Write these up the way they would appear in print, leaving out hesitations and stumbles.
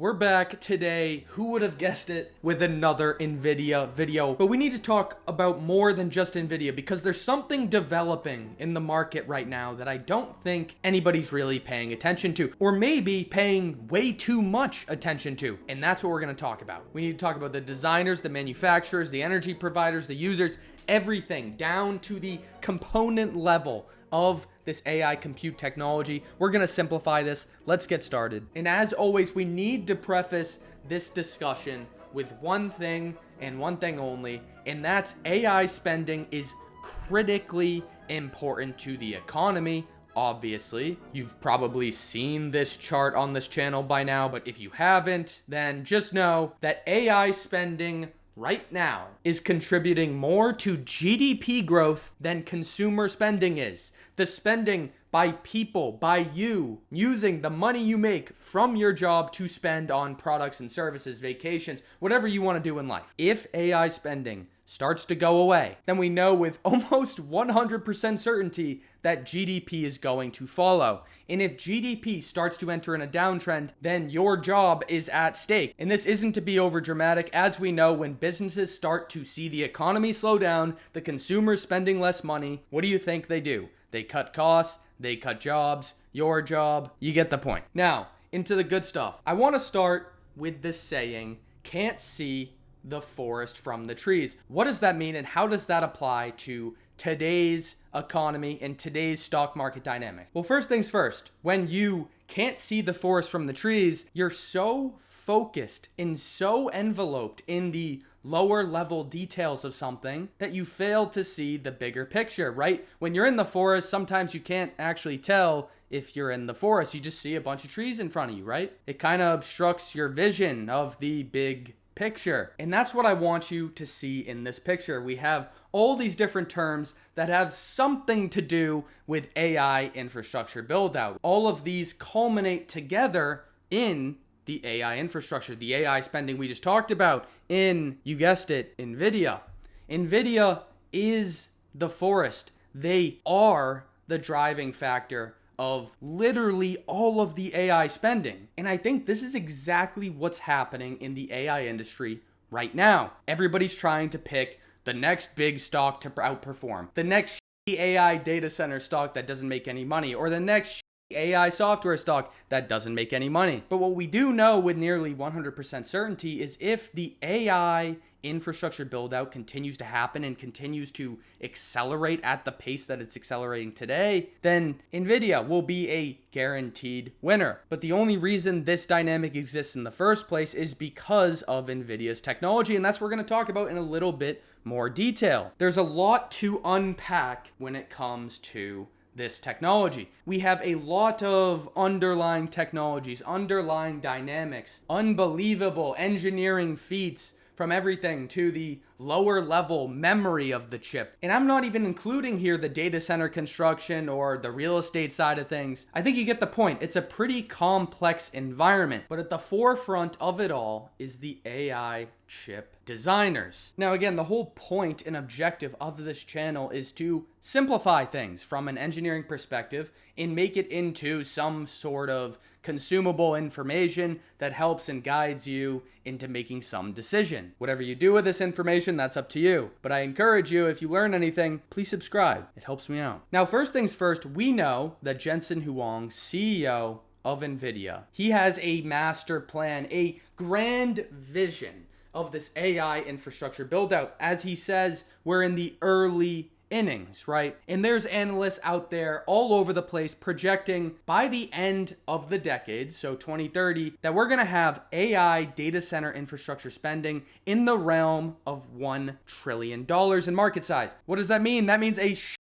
We're back today, who would have guessed it, with another Nvidia video. But we need to talk about more than just Nvidia because there's something developing in the market right now that I don't think anybody's really paying attention to, or maybe paying way too much attention to. And that's what we're gonna talk about. We need to talk about the designers, the manufacturers, the energy providers, the users, everything down to the component level of this AI compute technology. We're gonna simplify this. Let's get started. And as always, we need to preface this discussion with one thing and one thing only, and that's AI spending is critically important to the economy. Obviously, you've probably seen this chart on this channel by now, but if you haven't, then just know that AI spending right now is contributing more to GDP growth than consumer spending is. The spending by people, by you, using the money you make from your job to spend on products and services, vacations, whatever you want to do in life. If AI spending starts to go away, then we know with almost 100% certainty that GDP is going to follow. And if GDP starts to enter in a downtrend, then your job is at stake. And this isn't to be over dramatic. As we know, when businesses start to see the economy slow down, the consumer spending less money, what do you think they do? They cut costs, they cut jobs, your job, you get the point. Now, into the good stuff. I want to start with this saying, can't see the forest from the trees. What does that mean, and how does that apply to today's economy and today's stock market dynamic? Well, first things first, when you can't see the forest from the trees, you're so focused and so enveloped in the lower level details of something that you fail to see the bigger picture, right? When you're in the forest, sometimes you can't actually tell if you're in the forest. You just see a bunch of trees in front of you, right? It kind of obstructs your vision of the big picture. And that's what I want you to see in this picture. We have all these different terms that have something to do with AI infrastructure build out. All of these culminate together in the AI infrastructure, the AI spending we just talked about in, you guessed it, Nvidia. Nvidia is the forest. They are the driving factor of literally all of the AI spending. And I think this is exactly what's happening in the AI industry right now. Everybody's trying to pick the next big stock to outperform, the next AI data center stock that doesn't make any money, or the next AI software stock that doesn't make any money. But what we do know with nearly 100% certainty is if the AI infrastructure build out continues to happen and continues to accelerate at the pace that it's accelerating today, then Nvidia will be a guaranteed winner. But the only reason this dynamic exists in the first place is because of Nvidia's technology, and that's what we're going to talk about in a little bit more detail. There's a lot to unpack when it comes to this technology. We have a lot of underlying technologies, underlying dynamics, unbelievable engineering feats from everything to the lower level memory of the chip. And I'm not even including here the data center construction or the real estate side of things. I think you get the point. It's a pretty complex environment, but at the forefront of it all is the AI chip designers. Now, again, the whole point and objective of this channel is to simplify things from an engineering perspective and make it into some sort of consumable information that helps and guides you into making some decision. Whatever you do with this information, that's up to you. But I encourage you, if you learn anything, please subscribe. It helps me out. Now, first things first, we know that Jensen Huang, CEO of Nvidia, he has a master plan, a grand vision of this AI infrastructure build out. As he says, we're in the early innings, right? And there's analysts out there all over the place projecting by the end of the decade, so 2030, that we're going to have AI data center infrastructure spending in the realm of $1 trillion in market size. What does that mean? That means a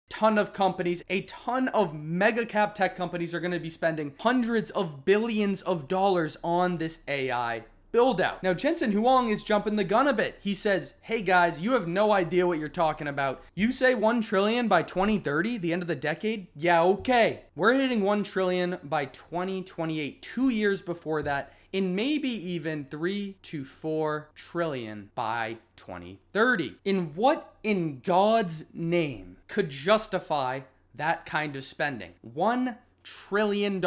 ton of companies, a ton of mega cap tech companies are going to be spending hundreds of billions of dollars on this AI build out. Now, Jensen Huang is jumping the gun a bit. He says, hey guys, you have no idea what you're talking about. You say 1 trillion by 2030, the end of the decade? Yeah, okay. We're hitting 1 trillion by 2028, 2 years before that, and maybe even 3 to 4 trillion by 2030. In what in God's name could justify that kind of spending? $1 trillion,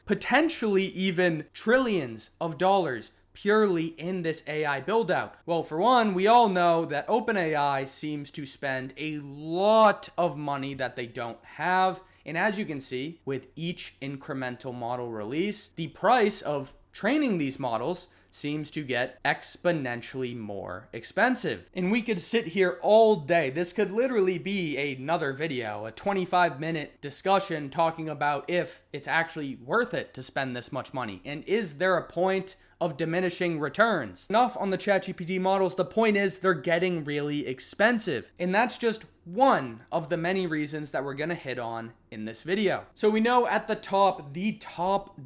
potentially even trillions of dollars purely in this AI build out? Well, for one, we all know that OpenAI seems to spend a lot of money that they don't have. And as you can see, with each incremental model release, the price of training these models seems to get exponentially more expensive. And we could sit here all day. This could literally be another video, a 25-minute discussion talking about if it's actually worth it to spend this much money. And is there a point of diminishing returns? Enough on the ChatGPT models. The point is they're getting really expensive. And that's just one of the many reasons that we're gonna hit on in this video. So we know at the top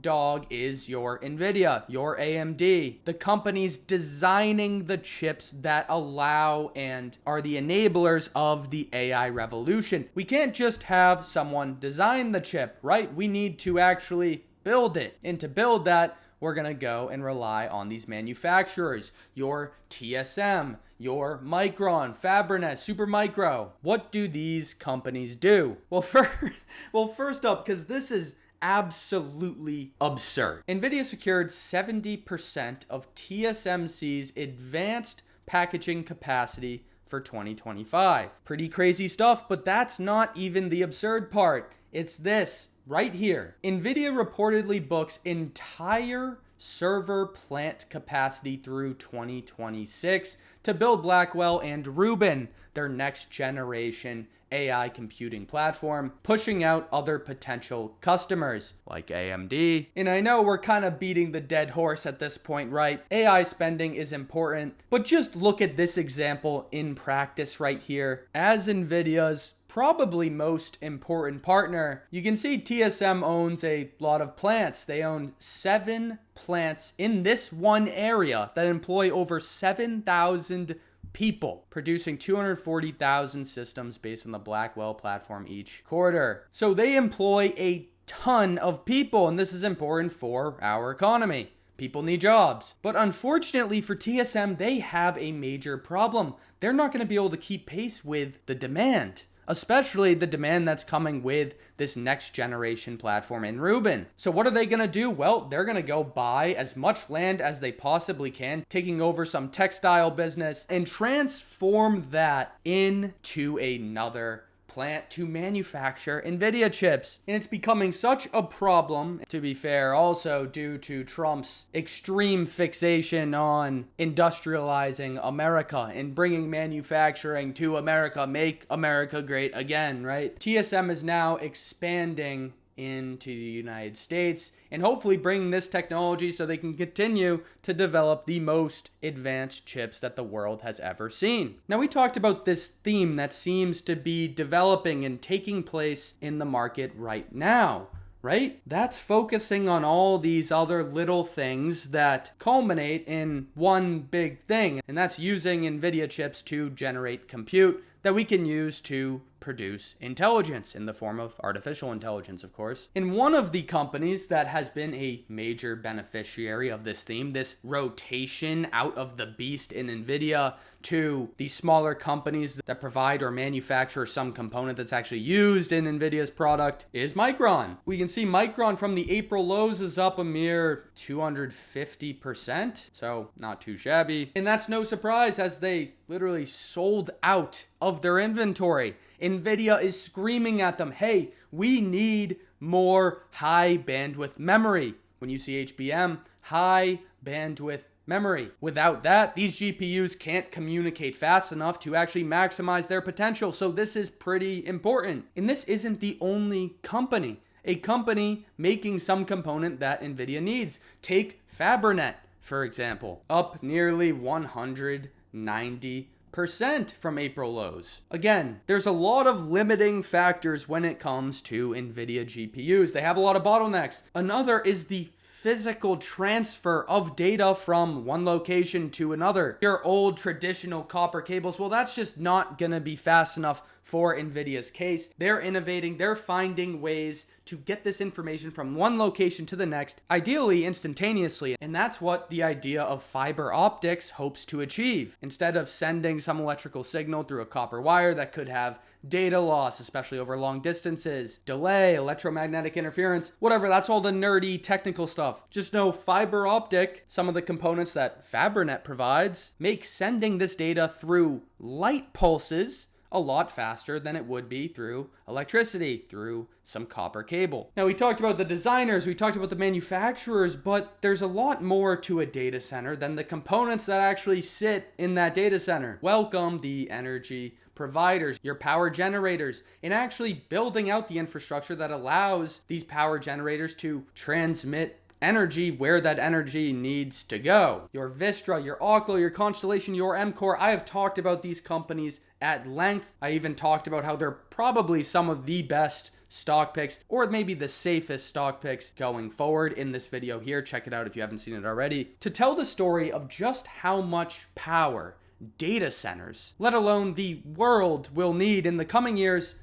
dog is your Nvidia, your AMD, the companies designing the chips that allow and are the enablers of the AI revolution. We can't just have someone design the chip, right? We need to actually build it. And to build that, we're gonna go and rely on these manufacturers, your TSM, your Micron, Fabrinet, Supermicro. What do these companies do? Well, first up, because this is absolutely absurd. Nvidia secured 70% of TSMC's advanced packaging capacity for 2025. Pretty crazy stuff, but that's not even the absurd part. It's this right here. Nvidia reportedly books entire server plant capacity through 2026 to build Blackwell and Rubin, their next generation AI computing platform, pushing out other potential customers like AMD. And I know we're kind of beating the dead horse at this point, right? AI spending is important, but just look at this example in practice right here. As Nvidia's probably most important partner, you can see TSM owns a lot of plants. They own 7 plants in this one area that employ over 7,000 people, producing 240,000 systems based on the Blackwell platform each quarter. So they employ a ton of people, and this is important for our economy. People need jobs. But unfortunately for TSM, they have a major problem. They're not going to be able to keep pace with the demand, especially the demand that's coming with this next generation platform in Rubin. So what are they gonna do? Well, they're gonna go buy as much land as they possibly can, taking over some textile business and transform that into another plant to manufacture Nvidia chips. And it's becoming such a problem, to be fair, also due to Trump's extreme fixation on industrializing America and bringing manufacturing to America, make America great again, right? TSM is now expanding into the United States and hopefully bringing this technology so they can continue to develop the most advanced chips that the world has ever seen. Now, we talked about this theme that seems to be developing and taking place in the market right now, right? That's focusing on all these other little things that culminate in one big thing, and that's using Nvidia chips to generate compute that we can use to produce intelligence in the form of artificial intelligence, of course. And one of the companies that has been a major beneficiary of this theme, this rotation out of the beast in Nvidia to the smaller companies that provide or manufacture some component that's actually used in Nvidia's product, is Micron. We can see Micron from the April lows is up a mere 250%, so not too shabby. And that's no surprise, as they literally sold out of their inventory. Nvidia is screaming at them, hey, we need more high bandwidth memory. When you see HBM, high bandwidth memory. Without that, these GPUs can't communicate fast enough to actually maximize their potential. So this is pretty important. And this isn't the only company. A company making some component that Nvidia needs. Take Fabrinet, for example, up nearly 190% from April lows. Again, there's a lot of limiting factors when it comes to Nvidia GPUs. They have a lot of bottlenecks. Another is the physical transfer of data from one location to another. Your old traditional copper cables, well, that's just not gonna be fast enough for Nvidia's case. They're innovating, they're finding ways to get this information from one location to the next, ideally instantaneously. And that's what the idea of fiber optics hopes to achieve. Instead of sending some electrical signal through a copper wire that could have data loss, especially over long distances, delay, electromagnetic interference, whatever, that's all the nerdy technical stuff. Just know fiber optic, some of the components that Fabrinet provides, make sending this data through light pulses a lot faster than it would be through electricity, through some copper cable. Now, we talked about the designers, we talked about the manufacturers, but there's a lot more to a data center than the components that actually sit in that data center. Welcome the energy providers, your power generators, and actually building out the infrastructure that allows these power generators to transmit energy where that energy needs to go. Your Vistra, your Oklo, your Constellation, your MCore. I have talked about these companies at length. I even talked about how they're probably some of the best stock picks, or maybe the safest stock picks going forward in this video here. Check it out if you haven't seen it already. To tell the story of just how much power data centers, let alone the world, will need in the coming years,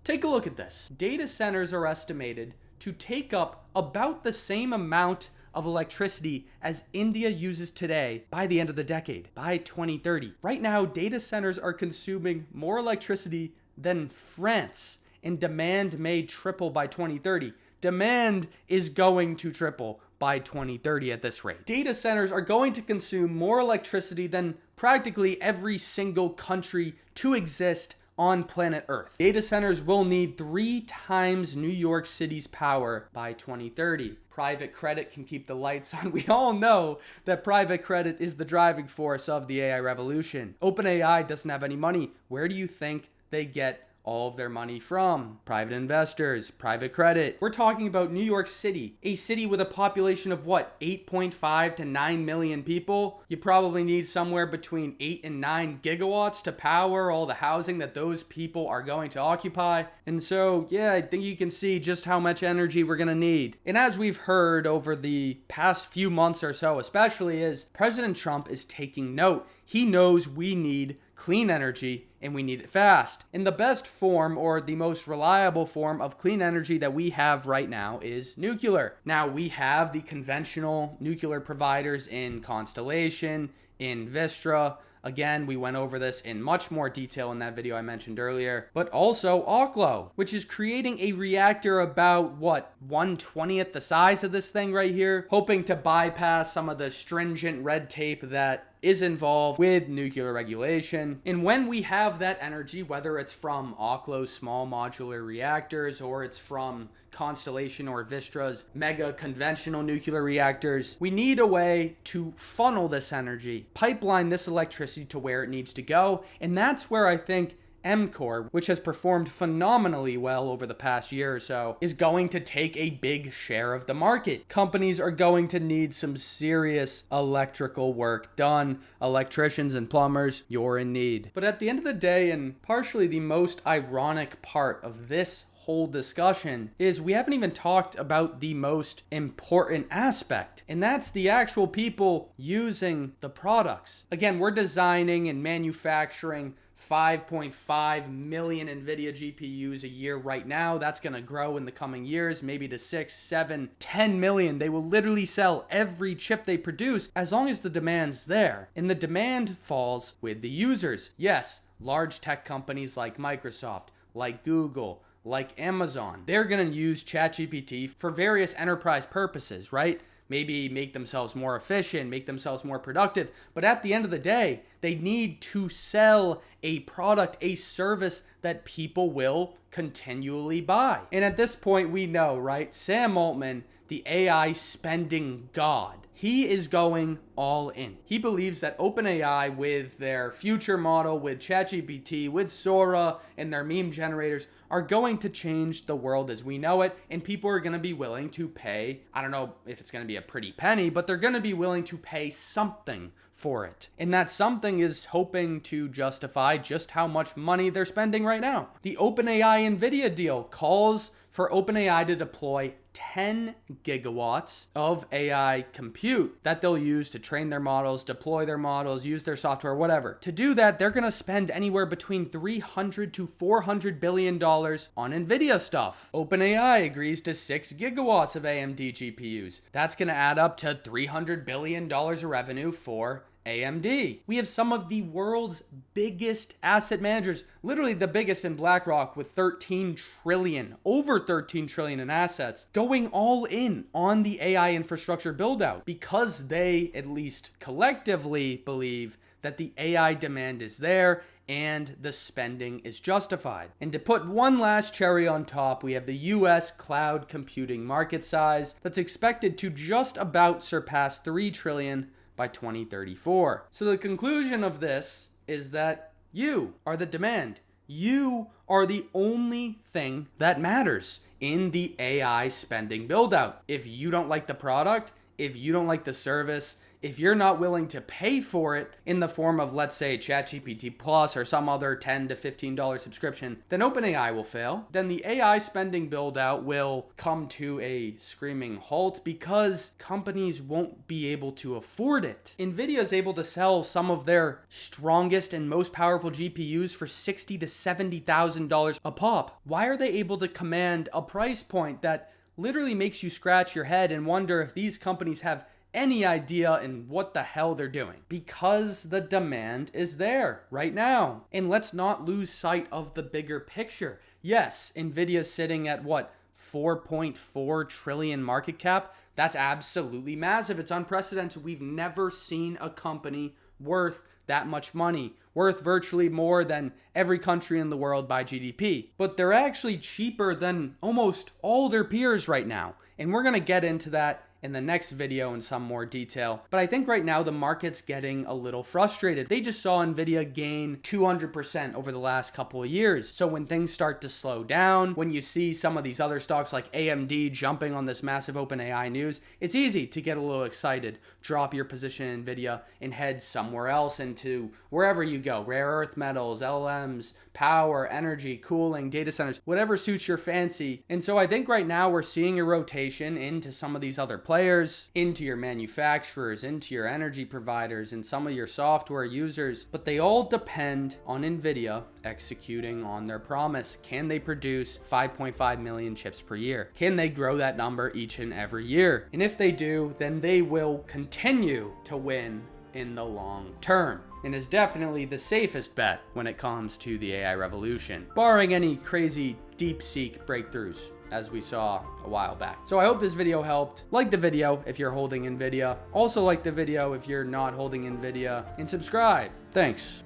take a look at this. Data centers are estimated to take up about the same amount of electricity as India uses today by the end of the decade, by 2030. Right now, data centers are consuming more electricity than France, and demand may triple by 2030. Demand is going to triple by 2030 at this rate. Data centers are going to consume more electricity than practically every single country to exist on planet Earth. Data centers will need 3 times New York City's power by 2030. Private credit can keep the lights on. We all know that private credit is the driving force of the AI revolution. OpenAI doesn't have any money. Where do you think they get all of their money from? Private investors, private credit. We're talking about New York City, a city with a population of what, 8.5 to 9 million people? You probably need somewhere between 8 and 9 gigawatts to power all the housing that those people are going to occupy. And so, yeah, I think you can see just how much energy we're gonna need. And as we've heard over the past few months or so, especially, is President Trump is taking note. He knows we need clean energy and we need it fast. And the best form, or the most reliable form of clean energy that we have right now, is nuclear. Now, we have the conventional nuclear providers in Constellation, in Vistra. Again, we went over this in much more detail in that video I mentioned earlier, but also Oklo, which is creating a reactor about, what, 1/20th the size of this thing right here, hoping to bypass some of the stringent red tape that is involved with nuclear regulation. And when we have that energy, whether it's from Oklo's small modular reactors, or it's from Constellation or Vistra's mega conventional nuclear reactors, we need a way to funnel this energy, pipeline this electricity to where it needs to go. And that's where I think MCore, which has performed phenomenally well over the past year or so, is going to take a big share of the market. Companies are going to need some serious electrical work done. Electricians and plumbers, you're in need. But at the end of the day, and partially the most ironic part of this whole discussion, is we haven't even talked about the most important aspect, and that's the actual people using the products. Again, we're designing and manufacturing 5.5 million Nvidia GPUs a year right now. That's going to grow in the coming years, maybe to 6, 7, 10 million. They will literally sell every chip they produce as long as the demand's there. And the demand falls with the users. Yes, large tech companies like Microsoft, like Google, like Amazon, they're going to use ChatGPT for various enterprise purposes, right? Maybe make themselves more efficient, make themselves more productive. But at the end of the day, they need to sell a product, a service that people will continually buy. And at this point, we know, right? Sam Altman, the AI spending god, he is going all in. He believes that OpenAI, with their future model, with ChatGPT, with Sora, and their meme generators, are going to change the world as we know it, and people are going to be willing to pay, I don't know if it's going to be a pretty penny, but they're going to be willing to pay something for it. And that something is hoping to justify just how much money they're spending right now. The OpenAI Nvidia deal calls for OpenAI to deploy 10 gigawatts of AI compute that they'll use to train their models, deploy their models, use their software, whatever. To do that, they're going to spend anywhere between $300 to $400 billion on Nvidia stuff. OpenAI agrees to 6 gigawatts of AMD GPUs. That's going to add up to $300 billion of revenue for AMD. We have some of the world's biggest asset managers, literally the biggest in BlackRock with 13 trillion, over 13 trillion in assets, going all in on the AI infrastructure build out because they, at least collectively, believe that the AI demand is there and the spending is justified. And to put one last cherry on top, we have the US cloud computing market size that's expected to just about surpass 3 trillion by 2034. So the conclusion of this is that you are the demand. You are the only thing that matters in the AI spending build out. If you don't like the product, if you don't like the service, if you're not willing to pay for it in the form of, let's say, ChatGPT Plus or some other $10 to $15 subscription, then OpenAI will fail. Then the AI spending build out will come to a screaming halt because companies won't be able to afford it. Nvidia is able to sell some of their strongest and most powerful GPUs for $60,000 to $70,000 a pop. Why are they able to command a price point that literally makes you scratch your head and wonder if these companies have any idea in what the hell they're doing? Because the demand is there right now. And let's not lose sight of the bigger picture. Yes, Nvidia's sitting at what, 4.4 trillion market cap? That's absolutely massive. It's unprecedented. We've never seen a company worth that much money, worth virtually more than every country in the world by GDP. But they're actually cheaper than almost all their peers right now. And we're going to get into that in the next video in some more detail. But I think right now the market's getting a little frustrated. They just saw Nvidia gain 200% over the last couple of years. So when things start to slow down, when you see some of these other stocks like AMD jumping on this massive OpenAI news, it's easy to get a little excited, drop your position in Nvidia and head somewhere else into wherever you go, rare earth metals, LLMs, power, energy, cooling, data centers, whatever suits your fancy. And so I think right now we're seeing a rotation into some of these other players, into your manufacturers, into your energy providers, and some of your software users, but they all depend on Nvidia executing on their promise. Can they produce 5.5 million chips per year? Can they grow that number each and every year? And if they do, then they will continue to win in the long term, and is definitely the safest bet when it comes to the AI revolution, barring any crazy DeepSeek breakthroughs as we saw a while back. So I hope this video helped. Like the video if you're holding Nvidia. Also like the video if you're not holding Nvidia, and subscribe. Thanks.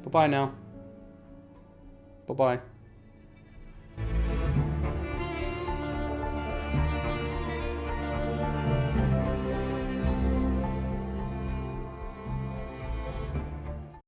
Bye-bye now. Bye-bye.